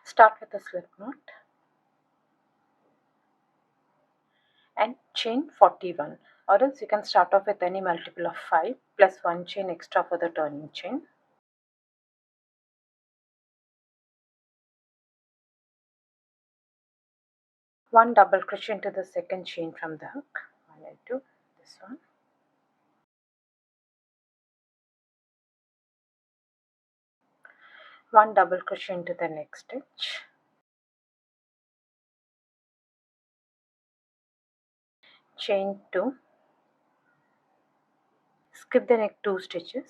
Start with a slip knot and chain 41, or else you can start off with any multiple of 5 plus 1 chain extra for the turning chain. One double crochet into the second chain from the hook, 1 and 2, this one. One double crochet into the next stitch, chain 2, skip the next 2 stitches,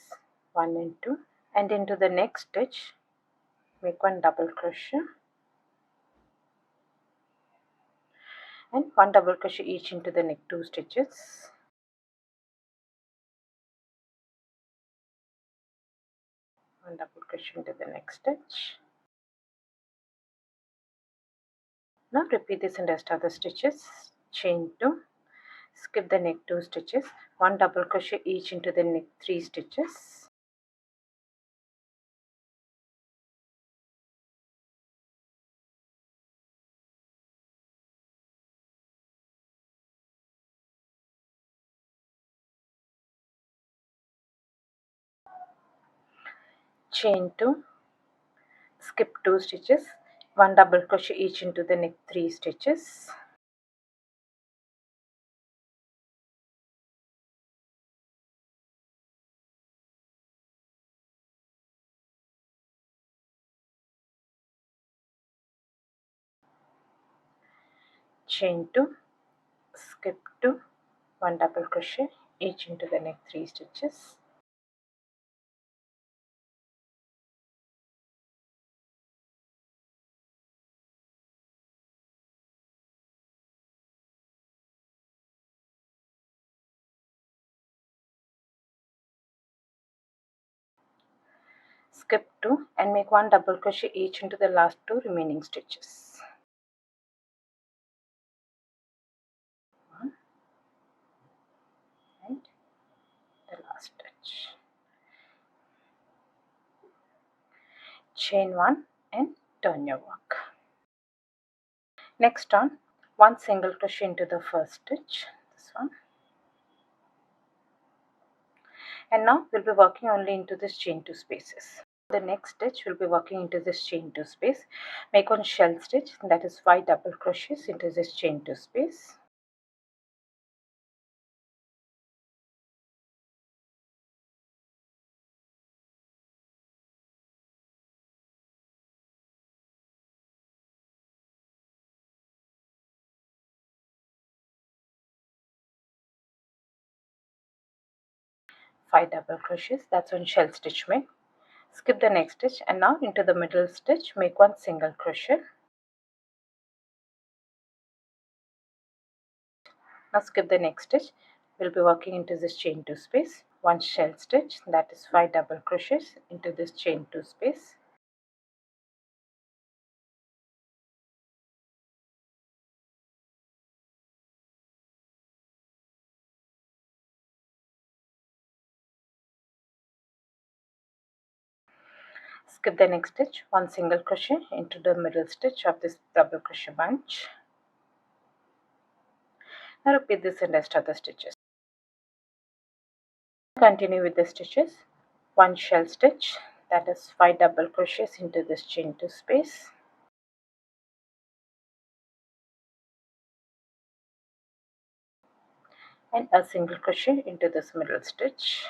1 and 2, and into the next stitch make one double crochet and one double crochet each into the next 2 stitches. One double crochet into the next stitch. Now repeat this in the rest of the stitches. Chain 2, skip the next 2 stitches, one double crochet each into the next 3 stitches. Chain 2, skip 2 stitches, one double crochet each into the next 3 stitches. Chain 2, skip 2, one double crochet each into the next 3 stitches. Skip 2 and make one double crochet each into the last 2 remaining stitches. One and the last stitch. Chain 1 and turn your work. Next on, one single crochet into the first stitch, this one, and now we'll be working only into this chain 2 spaces. The next stitch we'll be working into this chain 2 space. Make one shell stitch, that is 5 double crochets into this chain 2 space. Five double crochets, that's one shell stitch made. Skip the next stitch and now into the middle stitch make one single crochet. Now skip the next stitch. We'll be working into this chain 2 space. One shell stitch, that is 5 double crochets into this chain 2 space. Skip the next stitch, one single crochet into the middle stitch of this double crochet bunch. Now repeat this in the rest of the stitches. Continue with the stitches. One shell stitch, that is 5 double crochets into this chain 2 space. And a single crochet into this middle stitch.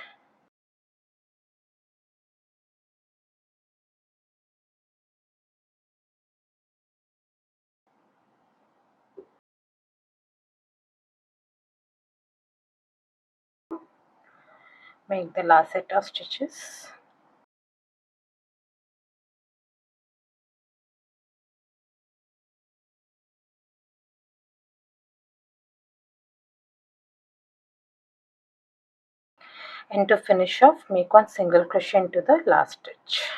Make the last set of stitches. And to finish off, make one single crochet into the last stitch.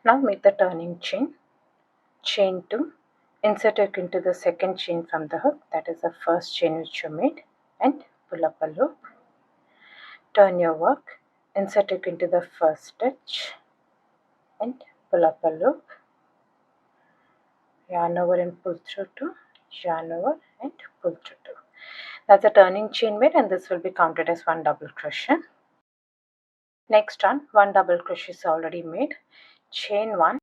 Now make the turning chain. Chain 2, insert it into the second chain from the hook, that is the first chain which you made, and pull up a loop. Turn your work insert hook into the first stitch and pull up a loop, yarn over and pull through 2, yarn over and pull through 2. That's a turning chain made, and this will be counted as 1 double crochet. Next on, 1 double crochet is already made, chain 1,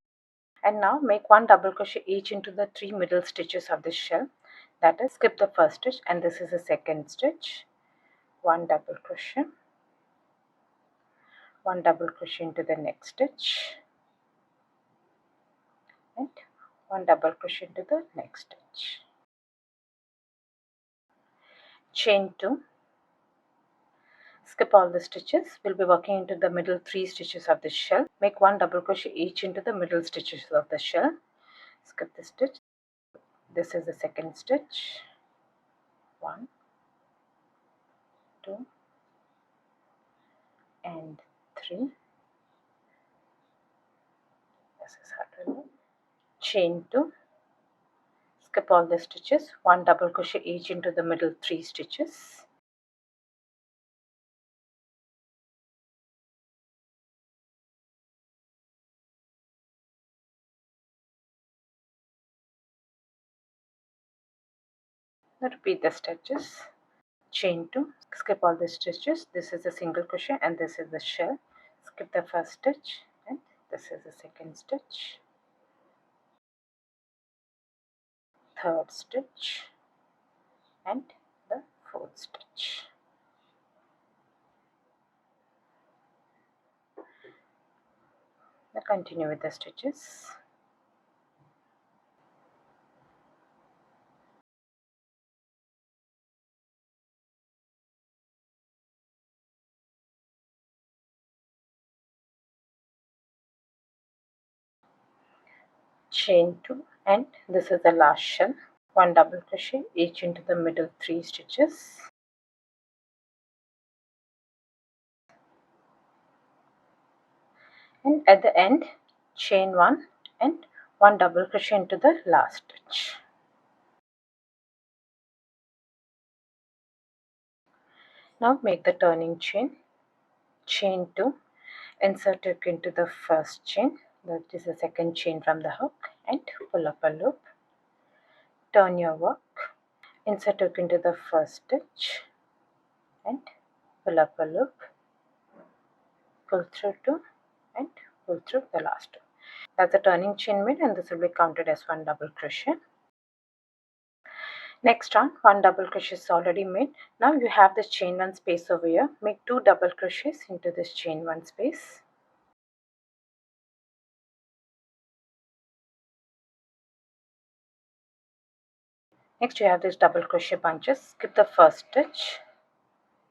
and now make 1 double crochet each into the 3 middle stitches of this shell. That is, skip the first stitch, and this is the second stitch, 1 double crochet, 1 double crochet into the next stitch, and 1 double crochet into the next stitch. Chain 2, skip all the stitches. We'll be working into the middle 3 stitches of this shell. Make 1 double crochet each into the middle stitches of the shell. Skip the stitch. This is the second stitch, 1, 2 and 3. This is how to do. Chain 2, skip all the stitches, 1 double crochet each into the middle 3 stitches. Now repeat the stitches. Chain 2, skip all the stitches. This is a single crochet and this is the shell. Skip the first stitch and this is the second stitch, third stitch and the fourth stitch. Now continue with the stitches. Chain 2, and this is the last shell. 1 double crochet each into the middle 3 stitches. And at the end, chain 1 and 1 double crochet into the last stitch. Now make the turning chain. Chain 2, insert hook into the first chain, that is the second chain from the hook, and pull up a loop. Turn your work, insert hook into the first stitch and pull up a loop, pull through 2 and pull through the last 2. That's a turning chain made, and this will be counted as 1 double crochet. Next on, 1 double crochet is already made. Now you have this chain 1 space over here. Make 2 double crochets into this chain 1 space. Next you have this double crochet bunches. Skip the first stitch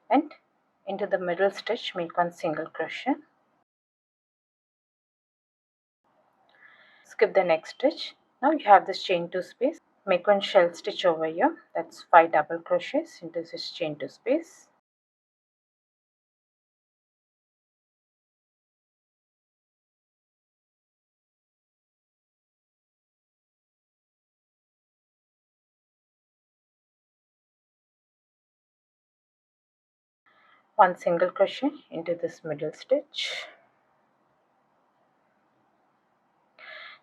and into the middle stitch make 1 single crochet. Skip the next stitch. Now you have this chain 2 space. Make 1 shell stitch over here. That's 5 double crochets into this chain 2 space. One single crochet into this middle stitch.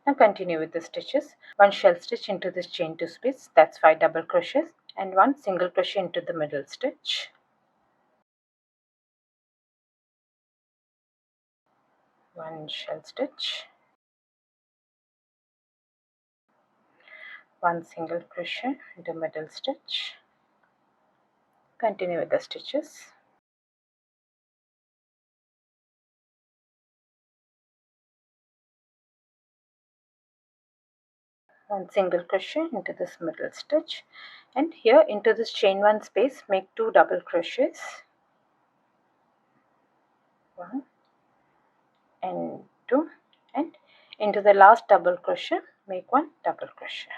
Now continue with the stitches. 1 shell stitch into this chain 2 space, that's 5 double crochets, and 1 single crochet into the middle stitch. 1 shell stitch, 1 single crochet into middle stitch. Continue with the stitches. One single crochet into this middle stitch, and here into this chain 1 space make 2 double crochets, 1 and 2, and into the last double crochet make 1 double crochet.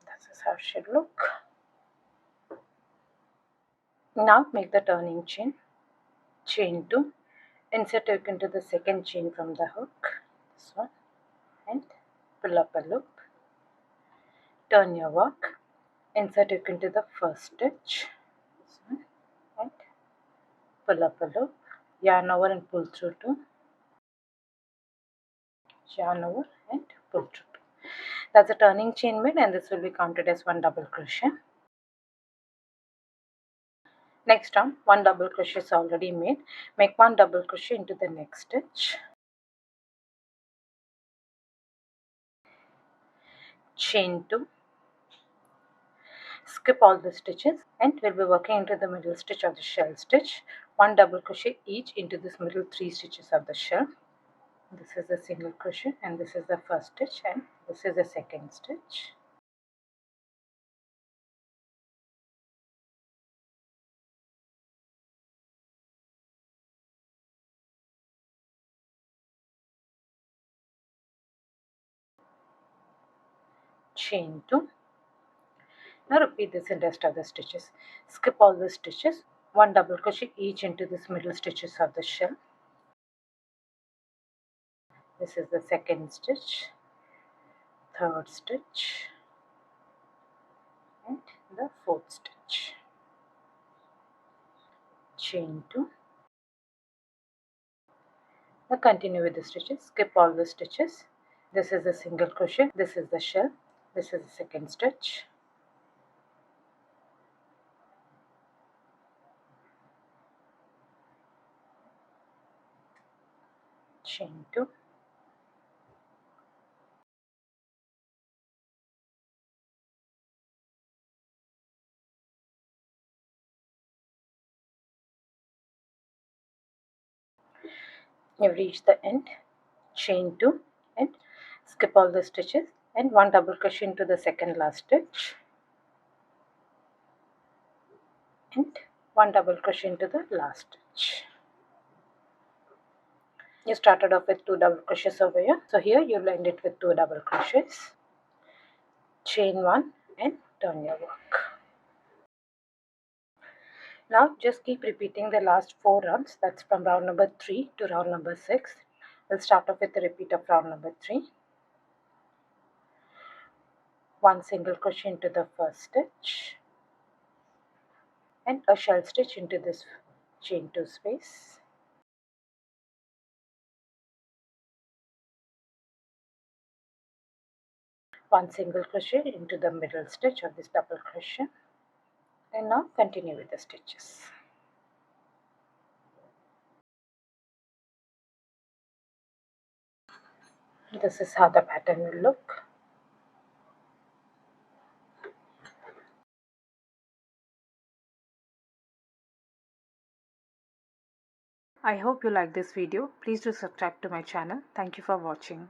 This is how it should look. Now make the turning chain. Chain 2, insert hook into the second chain from the hook, this one, and pull up a loop. Turn your work, insert hook into the first stitch, this one, and pull up a loop, yarn over and pull through 2, yarn over and pull through 2. That's a turning chain made, and this will be counted as 1 double crochet. Next on, 1 double crochet is already made. Make 1 double crochet into the next stitch, chain 2, skip all the stitches, and we'll be working into the middle stitch of the shell stitch. 1 double crochet each into this middle 3 stitches of the shell. This is the single crochet, and this is the first stitch, and this is the second stitch. Chain 2. Now repeat this in rest of the stitches. Skip all the stitches. 1 double crochet each into this middle stitches of the shell. This is the second stitch, third stitch, and the fourth stitch. Chain 2. Now continue with the stitches. Skip all the stitches. This is the single crochet. This is the shell. This is the second stitch. Chain 2. You've reached the end. Chain 2 and skip all the stitches, and 1 double crochet into the second last stitch, and 1 double crochet into the last stitch. You started off with 2 double crochets over here, so here you'll end it with 2 double crochets. Chain 1 and turn your work. Now just keep repeating the last 4 rounds. That's from round number 3 to round number 6. We'll start off with the repeat of round number 3. 1 single crochet into the first stitch, and a shell stitch into this chain 2 space. 1 single crochet into the middle stitch of this double crochet, and now continue with the stitches. This is how the pattern will look. I hope you like this video. Please do subscribe to my channel. Thank you for watching.